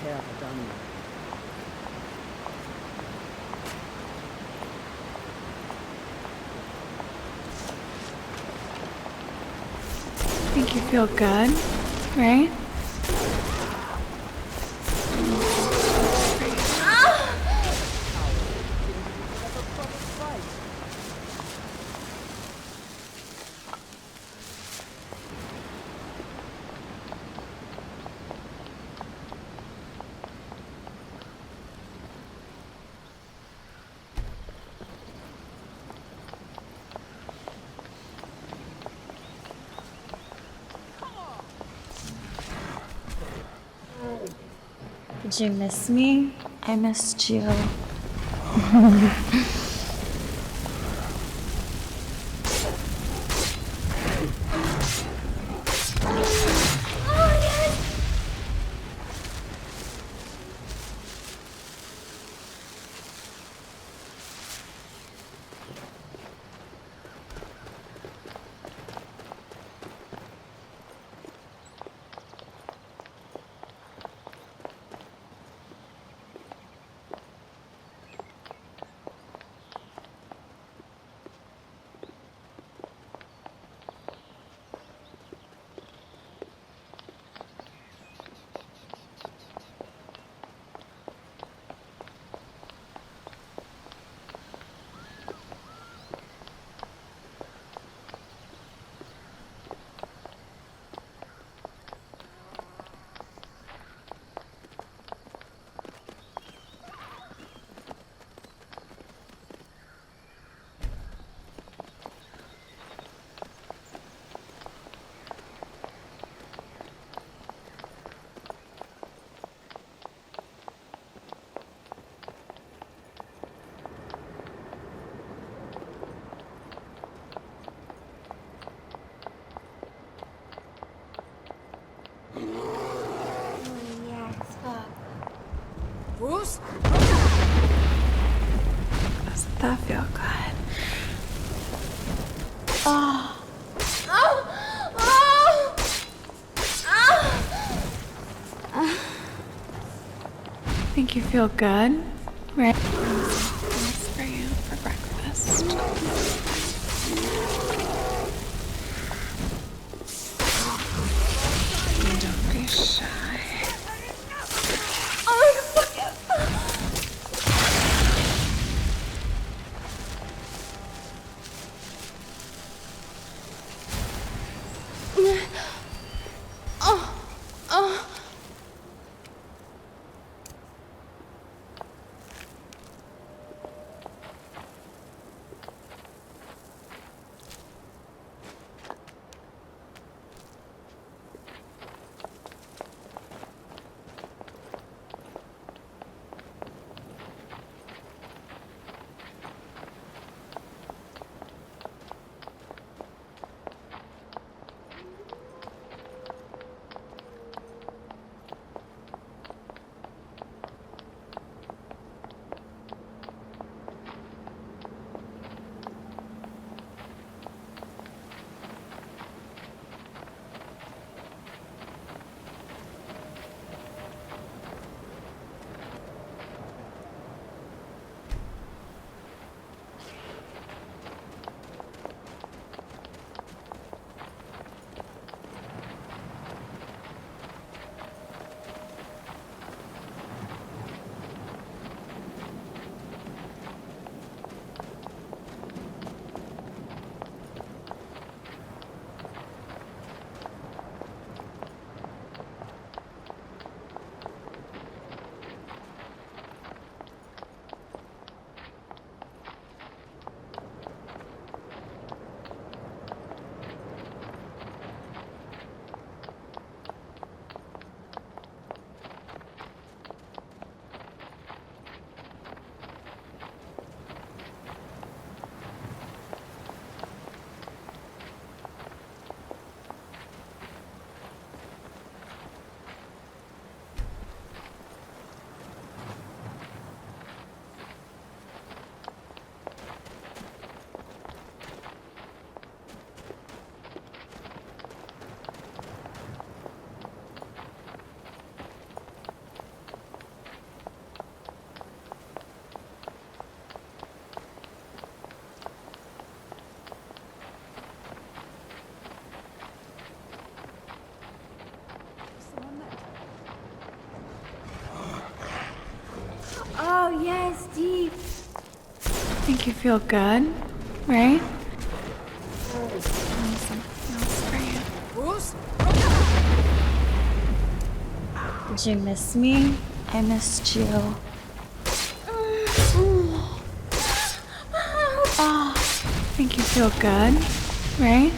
care of a dummy. Think you feel good, right? Did you miss me? I missed you. Bruce? Doesn't that feel good? Think you feel good, right? Thanks for you for breakfast. Don't be shy. Oh, yes, deep. Think you feel good, right? Something else for you. Did you miss me? I missed you. Oh, think you feel good, right?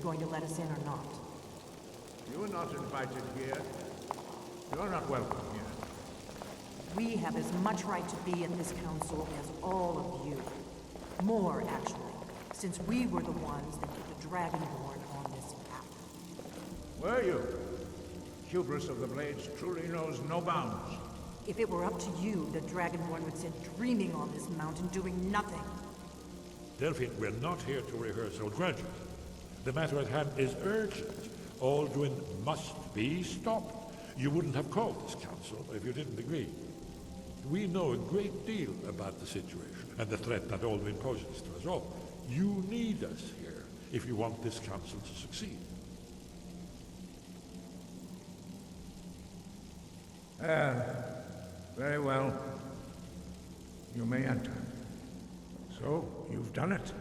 Going to let us in or not? You are not invited here. You're not welcome here. We have as much right to be at this council as all of you. More, actually, since we were the ones that put the Dragonborn on this path. Were you? Hubris of the Blades truly knows no bounds. If it were up to you, the Dragonborn would sit dreaming on this mountain doing nothing. Delphine, we're not here to rehearse or grudges. The matter at hand is urgent. All doing must be stopped. You wouldn't have called this council if you didn't agree. We know a great deal about the situation and the threat that Alduin poses to us all. You need us here if you want this council to succeed. Very well. You may enter. So, you've done it.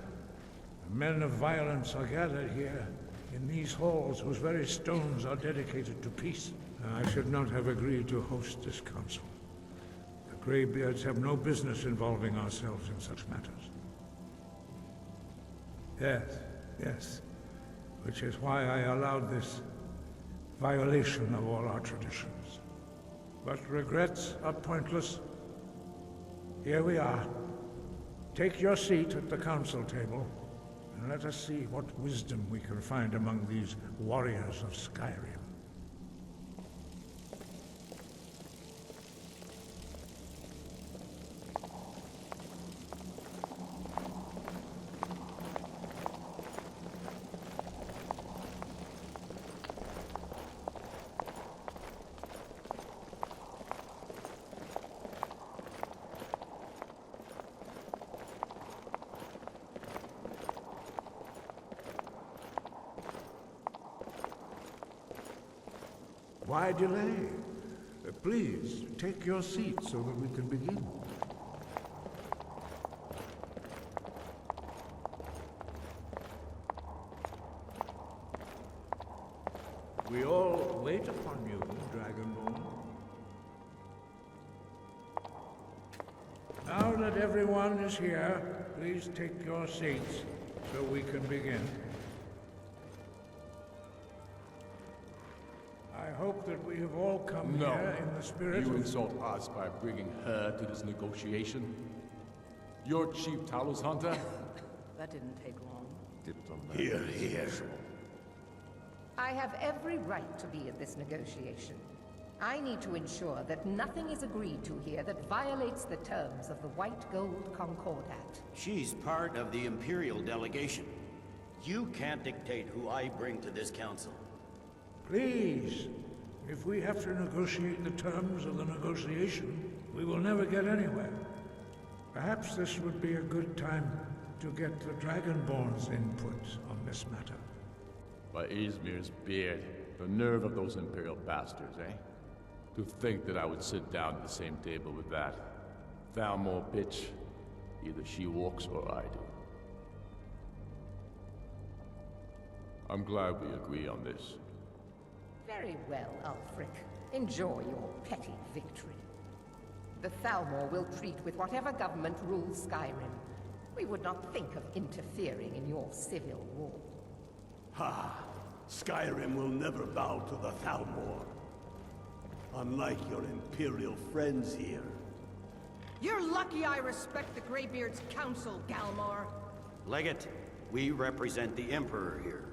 The men of violence are gathered here, in these halls whose very stones are dedicated to peace. I should not have agreed to host this council. The Greybeards have no business involving ourselves in such matters. Yes. Which is why I allowed this violation of all our traditions. But regrets are pointless. Here we are. Take your seat at the council table, and let us see what wisdom we can find among these warriors of Skyrim. Why delay? Please, take your seat so that we can begin. We all wait upon you, Dragonborn. Now that everyone is here, please take your seats so we can begin. I hope that we have all come here in the spirit You of... insult us by bringing her to this negotiation? You're Chief Talos Hunter? That didn't take long. Here, here. I have every right to be at this negotiation. I need to ensure that nothing is agreed to here that violates the terms of the White Gold Concordat. She's part of the Imperial delegation. You can't dictate who I bring to this council. Please, if we have to negotiate the terms of the negotiation, we will never get anywhere. Perhaps this would be a good time to get the Dragonborn's input on this matter. By Izmir's beard, the nerve of those Imperial bastards, eh? To think that I would sit down at the same table with that. Thalmor bitch. Either she walks or I do. I'm glad we agree on this. Very well, Ulfric. Enjoy your petty victory. The Thalmor will treat with whatever government rules Skyrim. We would not think of interfering in your civil war. Ha! Skyrim will never bow to the Thalmor. Unlike your Imperial friends here. You're lucky I respect the Greybeard's counsel, Galmar. Legate, we represent the Emperor here.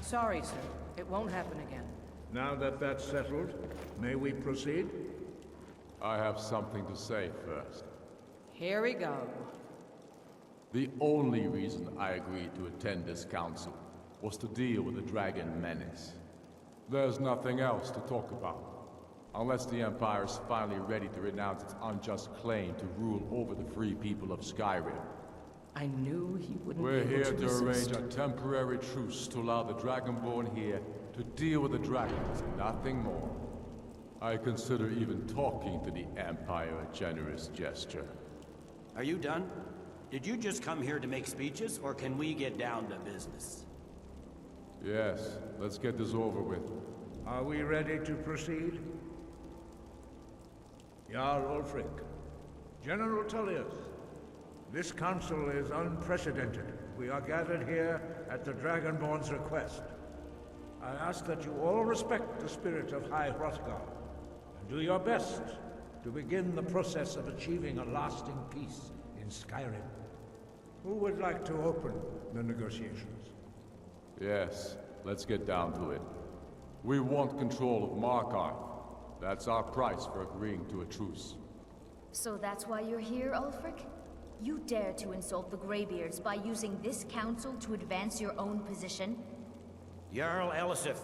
Sorry, sir. It won't happen again. Now that that's settled, may we proceed? I have something to say first. Here we go. The only reason I agreed to attend this council was to deal with the Dragon Menace. There's nothing else to talk about. Unless the Empire is finally ready to renounce its unjust claim to rule over the free people of Skyrim. I knew he wouldn't We're be here able to resist. arrange a temporary truce to allow the Dragonborn here to deal with the dragons, nothing more. I consider even talking to the Empire a generous gesture. Are you done? Did you just come here to make speeches, or can we get down to business? Yes, let's get this over with. Are we ready to proceed? Jarl Ulfric, General Tullius, this council is unprecedented. We are gathered here at the Dragonborn's request. I ask that you all respect the spirit of High Hrothgar, and do your best to begin the process of achieving a lasting peace in Skyrim. Who would like to open the negotiations? Yes, let's get down to it. We want control of Markarth. That's our price for agreeing to a truce. So that's why you're here, Ulfric? You dare to insult the Greybeards by using this council to advance your own position? Jarl Elisif.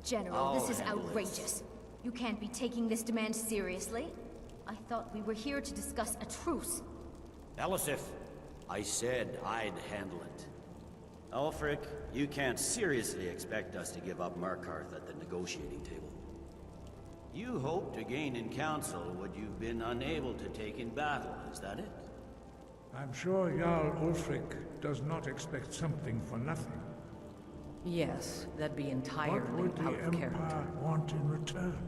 General, this is handle outrageous. this. You can't be taking this demand seriously. I thought we were here to discuss a truce. Elisif, I said I'd handle it. Ulfric, you can't seriously expect us to give up Markarth at the negotiating table. You hoped to gain in council what you've been unable to take in battle, is that it? I'm sure Jarl Ulfric does not expect something for nothing. Yes, that'd be What entirely would the out of Empire character. want in return?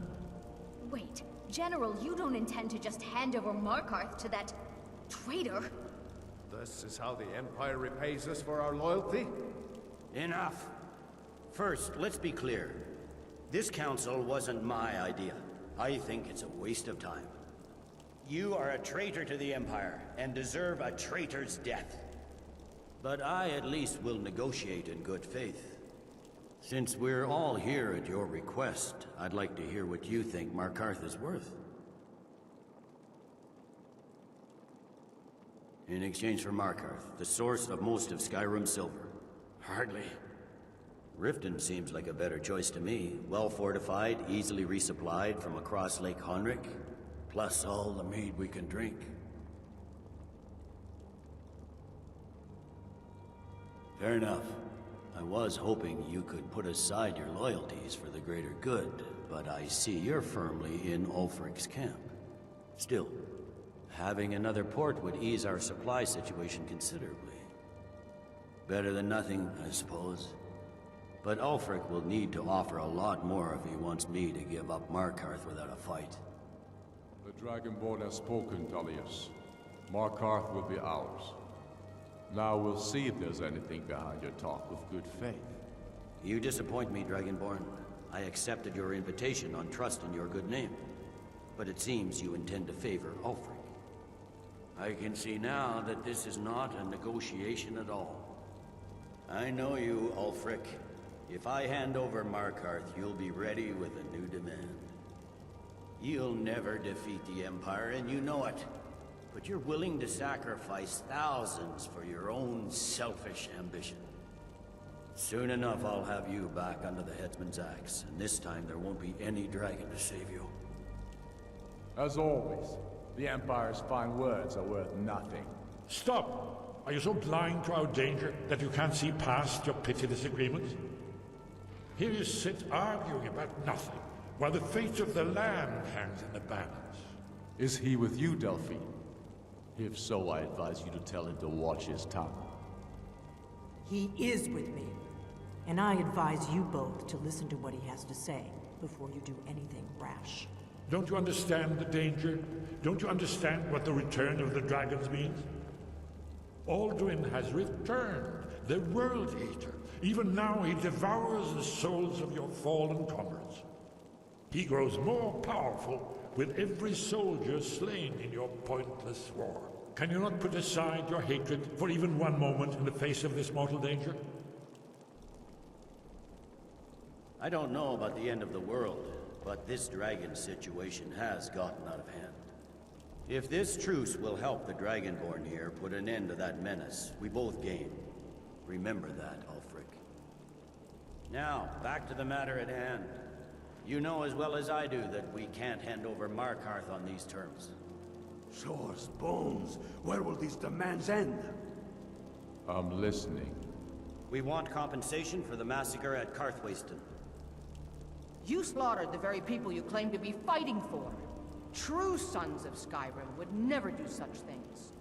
Wait, General, you don't intend to just hand over Markarth to that traitor? This is how the Empire repays us for our loyalty? Enough. First, let's be clear. This council wasn't my idea. I think it's a waste of time. You are a traitor to the Empire, and deserve a traitor's death. But I at least will negotiate in good faith. Since we're all here at your request, I'd like to hear what you think Markarth is worth. In exchange for Markarth, the source of most of Skyrim's silver. Hardly. Riften seems like a better choice to me. Well fortified, easily resupplied from across Lake Honric, plus all the mead we can drink. Fair enough. I was hoping you could put aside your loyalties for the greater good, but I see you're firmly in Ulfric's camp. Still, having another port would ease our supply situation considerably. Better than nothing, I suppose. But Ulfric will need to offer a lot more if he wants me to give up Markarth without a fight. The Dragonborn has spoken, Tullius. Markarth will be ours. Now we'll see if there's anything behind your talk with good faith. You disappoint me, Dragonborn. I accepted your invitation on trust in your good name. But it seems you intend to favor Ulfric. I can see now that this is not a negotiation at all. I know you, Ulfric. If I hand over Markarth, you'll be ready with a new demand. You'll never defeat the Empire, and you know it. But you're willing to sacrifice thousands for your own selfish ambition. Soon enough, I'll have you back under the headsman's axe, and this time there won't be any dragon to save you. As always, the Empire's fine words are worth nothing. Stop! Are you so blind to our danger that you can't see past your petty disagreements? Here you sit arguing about nothing, while the fate of the land hangs in the balance. Is he with you, Delphine? If so, I advise you to tell him to watch his tongue. He is with me. And I advise you both to listen to what he has to say before you do anything rash. Don't you understand the danger? Don't you understand what the return of the dragons means? Alduin has returned, the World Eater. Even now he devours the souls of your fallen comrades. He grows more powerful with every soldier slain in your pointless war. Can you not put aside your hatred for even one moment in the face of this mortal danger? I don't know about the end of the world, but this dragon situation has gotten out of hand. If this truce will help the Dragonborn here put an end to that menace, we both gain. Remember that, Ulfric. Now, back to the matter at hand. You know as well as I do that we can't hand over Markarth on these terms. Shores, bones, where will these demands end? I'm listening. We want compensation for the massacre at Karthwasten. You slaughtered the very people you claim to be fighting for. True sons of Skyrim would never do such things.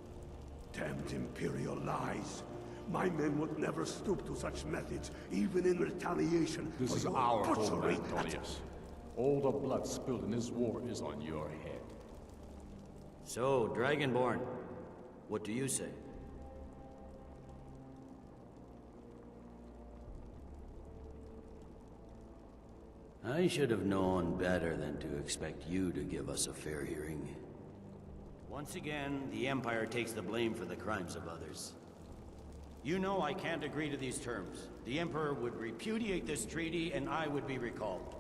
Damned Imperial lies. My men would never stoop to such methods, even in retaliation This for is your our butchery. homeland, Tullius. All the blood spilled in this war is on your head. So, Dragonborn, what do you say? I should have known better than to expect you to give us a fair hearing. Once again, the Empire takes the blame for the crimes of others. You know I can't agree to these terms. The Emperor would repudiate this treaty, and I would be recalled.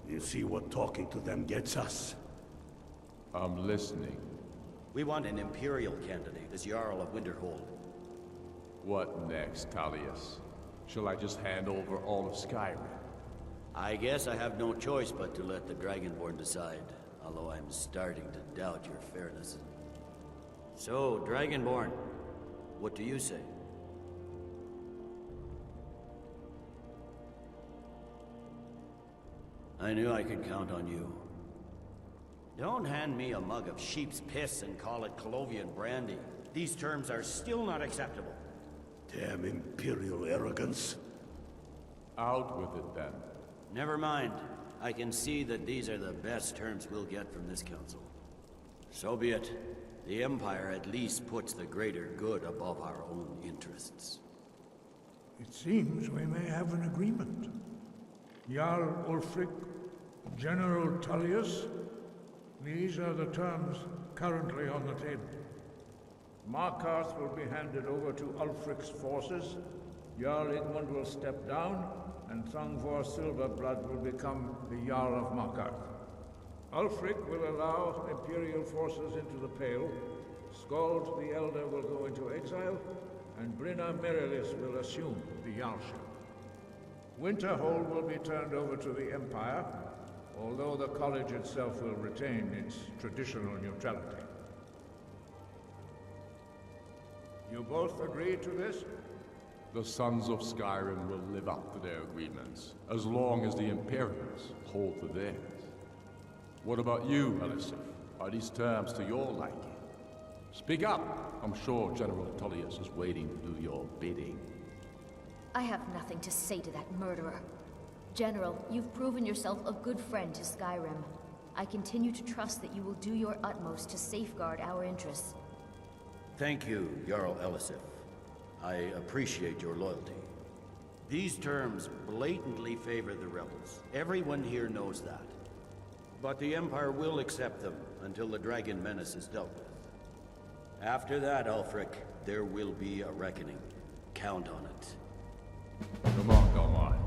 You see what talking to them gets us? I'm listening. We want an Imperial candidate as Jarl of Winterhold. What next, Tullius? Shall I just hand over all of Skyrim? I guess I have no choice but to let the Dragonborn decide, although I'm starting to doubt your fairness. So, Dragonborn, what do you say? I knew I could count on you. Don't hand me a mug of sheep's piss and call it Colovian brandy. These terms are still not acceptable. Damn Imperial arrogance. Out with it, then. Never mind. I can see that these are the best terms we'll get from this council. So be it. The Empire at least puts the greater good above our own interests. It seems we may have an agreement. Jarl Ulfric, General Tullius, these are the terms currently on the table. Markarth will be handed over to Ulfric's forces, Jarl Igmund will step down, and Thungvor Silverblood will become the Jarl of Markarth. Ulfric will allow Imperial forces into the Pale, Skald the Elder will go into exile, and Brynna Merilis will assume the Jarlship. Winterhold will be turned over to the Empire, although the college itself will retain its traditional neutrality. You both agree to this? The Sons of Skyrim will live up to their agreements, as long as the Imperials hold to theirs. What about you, Elisif? Are these terms to your liking? Speak up! I'm sure General Tullius is waiting to do your bidding. I have nothing to say to that murderer. General, you've proven yourself a good friend to Skyrim. I continue to trust that you will do your utmost to safeguard our interests. Thank you, Jarl Elisif. I appreciate your loyalty. These terms blatantly favor the rebels. Everyone here knows that. But the Empire will accept them until the Dragon Menace is dealt with. After that, Ulfric, there will be a reckoning. Count on it. Come on, Dawnguard.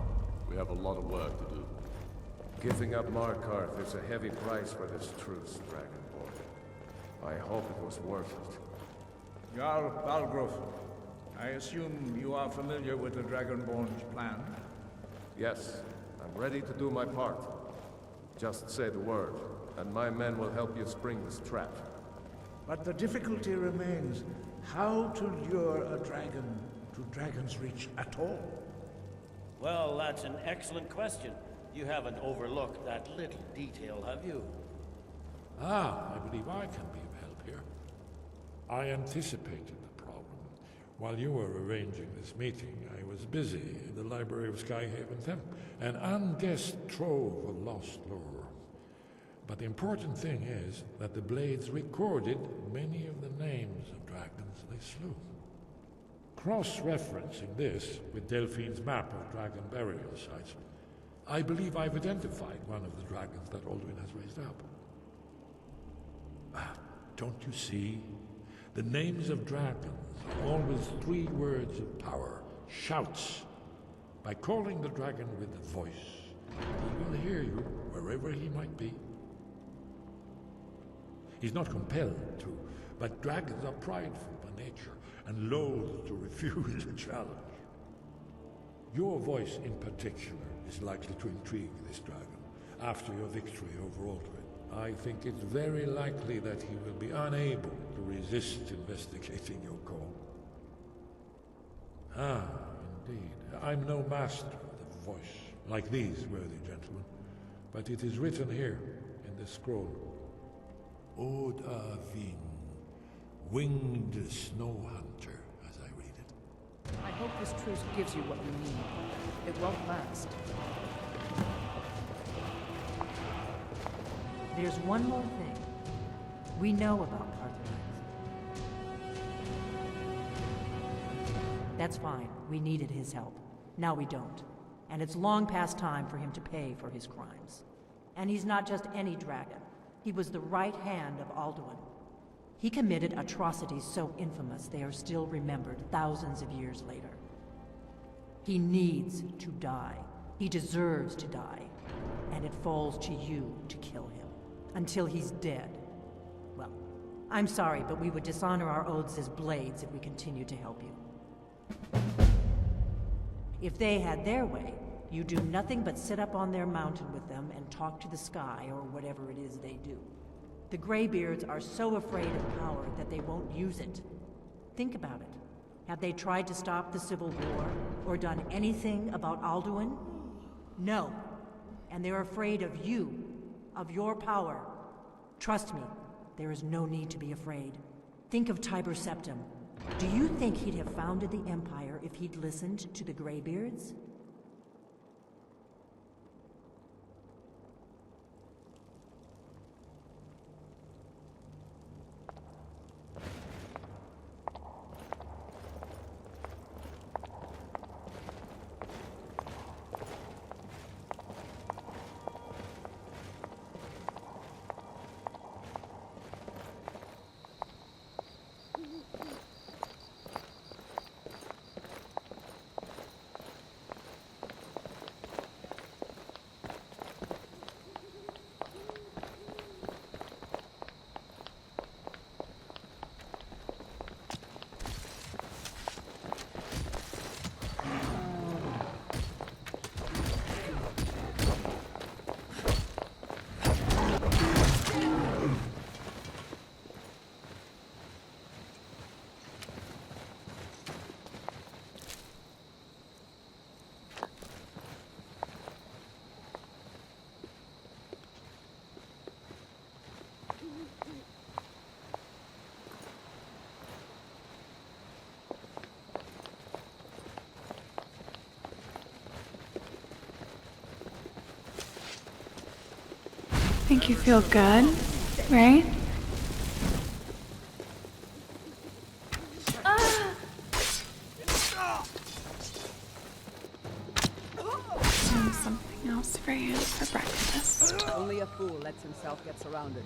We have a lot of work to do. Giving up Markarth is a heavy price for this truce, Dragonborn. I hope it was worth it. Jarl Balgruf, I assume you are familiar with the Dragonborn's plan? Yes, I'm ready to do my part. Just say the word, and my men will help you spring this trap. But the difficulty remains how to lure a dragon to Dragon's Reach at all. Well, that's an excellent question. You haven't overlooked that little detail, have you? I believe I can be of help here. I anticipated the problem. While you were arranging this meeting, I was busy in the library of Skyhaven Temple, an unguessed trove of lost lore. But the important thing is that the blades recorded many of the names of dragons they slew. Cross-referencing this with Delphine's map of dragon burial sites, I believe I've identified one of the dragons that Alduin has raised up. Don't you see? The names of dragons are always 3 words of power, shouts. By calling the dragon with the voice, he will hear you wherever he might be. He's not compelled to, but dragons are prideful by nature and loath to refuse a challenge. Your voice in particular is likely to intrigue this dragon after your victory over Alduin. I think it's very likely that he will be unable to resist investigating your call. Indeed. I'm no master of the voice, like these worthy gentlemen, but it is written here in this scroll. Oda Ving, winged snow hunter, as I read it. I hope this truce gives you what you need. It won't last. There's one more thing. We know about Carthage. That's fine. We needed his help. Now we don't. And it's long past time for him to pay for his crimes. And he's not just any dragon. He was the right hand of Alduin. He committed atrocities so infamous they are still remembered thousands of years later. He needs to die. He deserves to die. And it falls to you to kill him. Until he's dead. Well, I'm sorry, but we would dishonor our oaths as blades if we continued to help you. If they had their way, you do nothing but sit up on their mountain with them and talk to the sky or whatever it is they do. The Greybeards are so afraid of power that they won't use it. Think about it. Have they tried to stop the Civil War or done anything about Alduin? No. And they're afraid of you, of your power. Trust me, there is no need to be afraid. Think of Tiber Septim. Do you think he'd have founded the Empire if he'd listened to the Greybeards? think you feel good, right? And something else for you for breakfast. Only a fool lets himself get surrounded.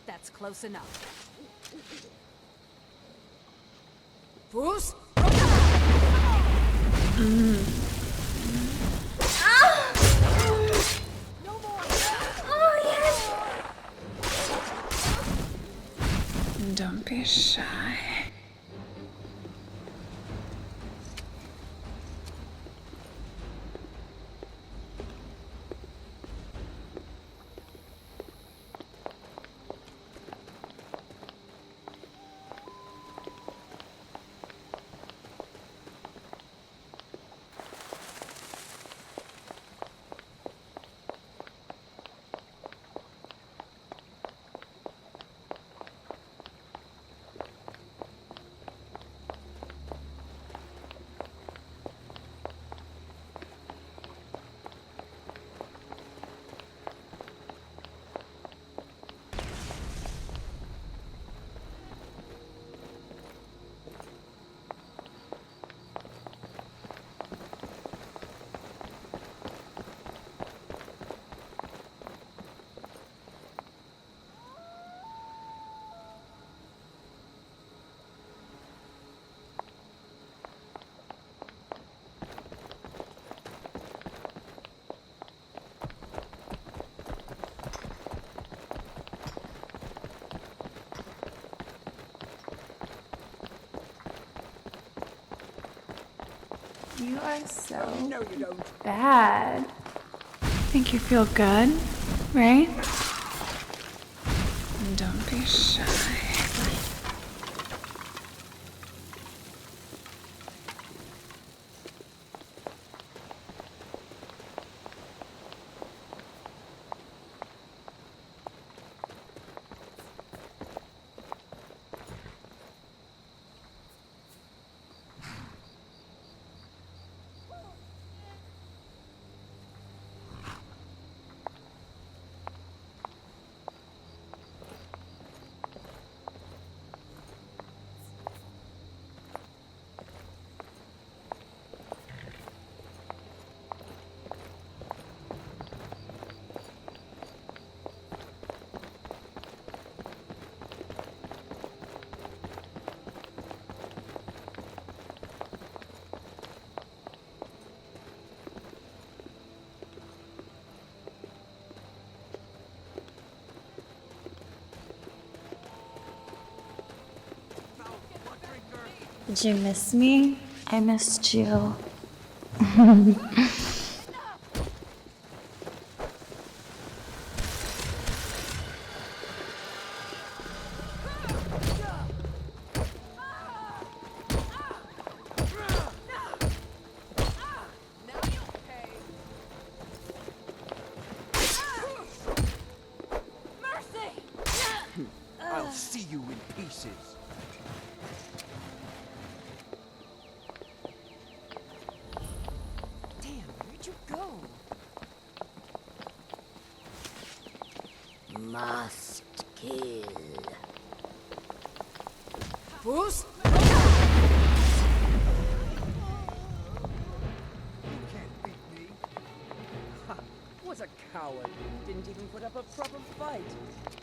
That's close enough. Bruce? No more. Oh, yes! Don't be shy. You are so bad. Think you feel good, right? And don't be shy. Did you miss me? I missed you. I'll see you in pieces. Damn, where'd you go? Must kill. Bruce? You can't beat me. a coward. Didn't even put up a proper fight.